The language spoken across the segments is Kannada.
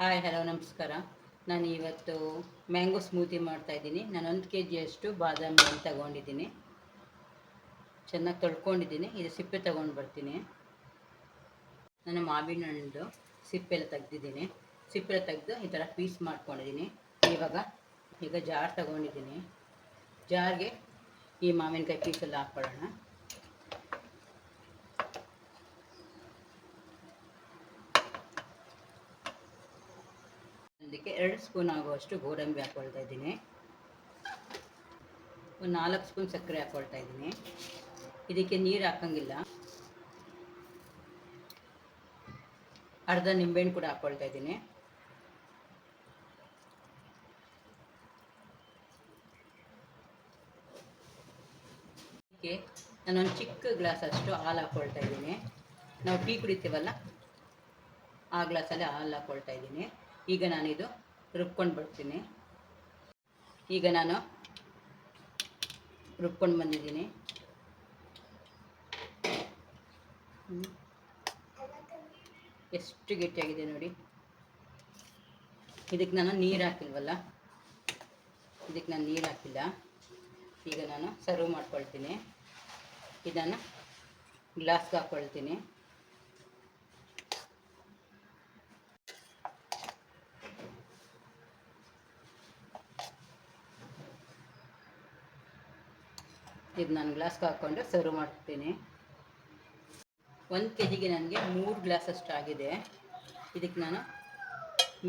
ಹಾಯ್ ಹಲೋ ನಮಸ್ಕಾರ. ನಾನು ಇವತ್ತು ಮ್ಯಾಂಗೋ ಸ್ಮೂತಿ ಮಾಡ್ತಾಯಿದ್ದೀನಿ. ನಾನು 1 kg ಬಾದಾಮಿ ಹಣ್ಣು ತಗೊಂಡಿದ್ದೀನಿ. ಚೆನ್ನಾಗಿ ತೊಳ್ಕೊಂಡಿದ್ದೀನಿ. ಇದು ಸಿಪ್ಪೆ ತೊಗೊಂಡು ಬರ್ತೀನಿ. ನಾನು ಮಾವಿನ ಹಣ್ಣು ಸಿಪ್ಪೆಲ್ಲ ತೆಗ್ದಿದ್ದೀನಿ. ಸಿಪ್ಪೆ ತೆಗೆದು ಈ ಥರ ಪೀಸ್ ಮಾಡ್ಕೊಂಡಿದ್ದೀನಿ. ಈಗ ಜಾರ್ ತಗೊಂಡಿದ್ದೀನಿ. ಜಾರ್ಗೆ ಈ ಮಾವಿನಕಾಯಿ ಪೀಸೆಲ್ಲ ಹಾಕ್ಕೊಳ್ಳೋಣ. ಅದಕ್ಕೆ 2 ಸ್ಪೂನ್ ಆಗುವಷ್ಟು ಗೋಡಂಬಿ ಹಾಕ್ಕೊಳ್ತಾ ಇದ್ದೀನಿ. ಒಂದು 4 ಸ್ಪೂನ್ ಸಕ್ಕರೆ ಹಾಕ್ಕೊಳ್ತಾ ಇದ್ದೀನಿ. ಇದಕ್ಕೆ ನೀರು ಹಾಕಂಗಿಲ್ಲ. ಅರ್ಧ ನಿಂಬೆಹಣ್ಣು ಕೂಡ ಹಾಕ್ಕೊಳ್ತಾ ಇದ್ದೀನಿ. ಇದಕ್ಕೆ ನಾನೊಂದು ಚಿಕ್ಕ ಗ್ಲಾಸ್ ಅಷ್ಟು ಹಾಲು ಹಾಕ್ಕೊಳ್ತಾ ಇದ್ದೀನಿ. ನಾವು ಟೀ ಕುಡಿತೀವಲ್ಲ ಆ ಗ್ಲಾಸಲ್ಲಿ ಹಾಲು ಹಾಕ್ಕೊಳ್ತಾ ಇದ್ದೀನಿ. ಈಗ ನಾನಿದು ರುಬ್ಕೊಂಡು ಬರ್ತೀನಿ. ಈಗ ನಾನು ರುಬ್ಕೊಂಡು ಬಂದಿದ್ದೀನಿ. ಎಷ್ಟು ಗಟ್ಟಿಯಾಗಿದೆ ನೋಡಿ. ಇದಕ್ಕೆ ನಾನು ನೀರು ಹಾಕಿಲ್ವಲ್ಲ, ಇದಕ್ಕೆ ನಾನು ನೀರು ಹಾಕಿಲ್ಲ. ಈಗ ನಾನು ಸರ್ವ್ ಮಾಡ್ಕೊಳ್ತೀನಿ. ಇದನ್ನು ಗ್ಲಾಸ್ಗೆ ಹಾಕ್ಕೊಳ್ತೀನಿ. ಇದು ನಾನು ಗ್ಲಾಸ್ಗೆ ಹಾಕ್ಕೊಂಡು ಸರ್ವ್ ಮಾಡ್ತೀನಿ. 1 kgಗೆ ನನಗೆ 3 ಗ್ಲಾಸಷ್ಟು ಆಗಿದೆ. ಇದಕ್ಕೆ ನಾನು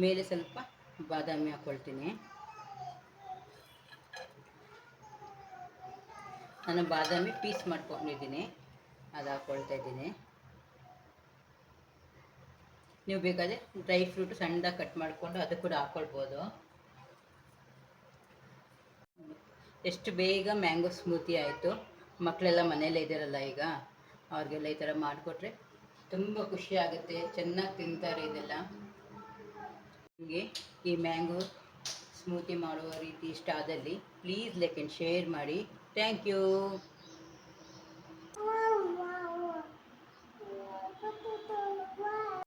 ಮೇಲೆ ಸ್ವಲ್ಪ ಬಾದಾಮಿ ಹಾಕ್ಕೊಳ್ತೀನಿ. ನಾನು ಬಾದಾಮಿ ಪೀಸ್ ಮಾಡ್ಕೊಂಡಿದ್ದೀನಿ, ಅದು ಹಾಕ್ಕೊಳ್ತಾ ಇದ್ದೀನಿ. ನೀವು ಬೇಕಾದರೆ ಡ್ರೈ ಫ್ರೂಟ್ ಸಣ್ಣದಾಗಿ ಕಟ್ ಮಾಡಿಕೊಂಡು ಅದು ಕೂಡ ಹಾಕ್ಕೊಳ್ಬೋದು. ಎಷ್ಟು ಬೇಗ ಮ್ಯಾಂಗೋ ಸ್ಮೂತಿ ಆಯಿತು. ಮಕ್ಕಳೆಲ್ಲ ಮನೆಯಲ್ಲೇ ಇದ್ದಾರಲ್ಲ, ಈಗ ಅವ್ರಿಗೆಲ್ಲ ಈ ಥರ ಮಾಡಿಕೊಟ್ರೆ ತುಂಬ ಖುಷಿ ಆಗುತ್ತೆ. ಚೆನ್ನಾಗಿ ತಿಂತಾರೆ ಇದೆಲ್ಲ. ನಿಮಗೆ ಈ ಮ್ಯಾಂಗೋ ಸ್ಮೂತಿ ಮಾಡುವ ರೀತಿ ಇಷ್ಟ ಆದಲ್ಲಿ ಪ್ಲೀಸ್ ಲೈಕ್ ಆ್ಯಂಡ್ ಶೇರ್ ಮಾಡಿ. Thank you.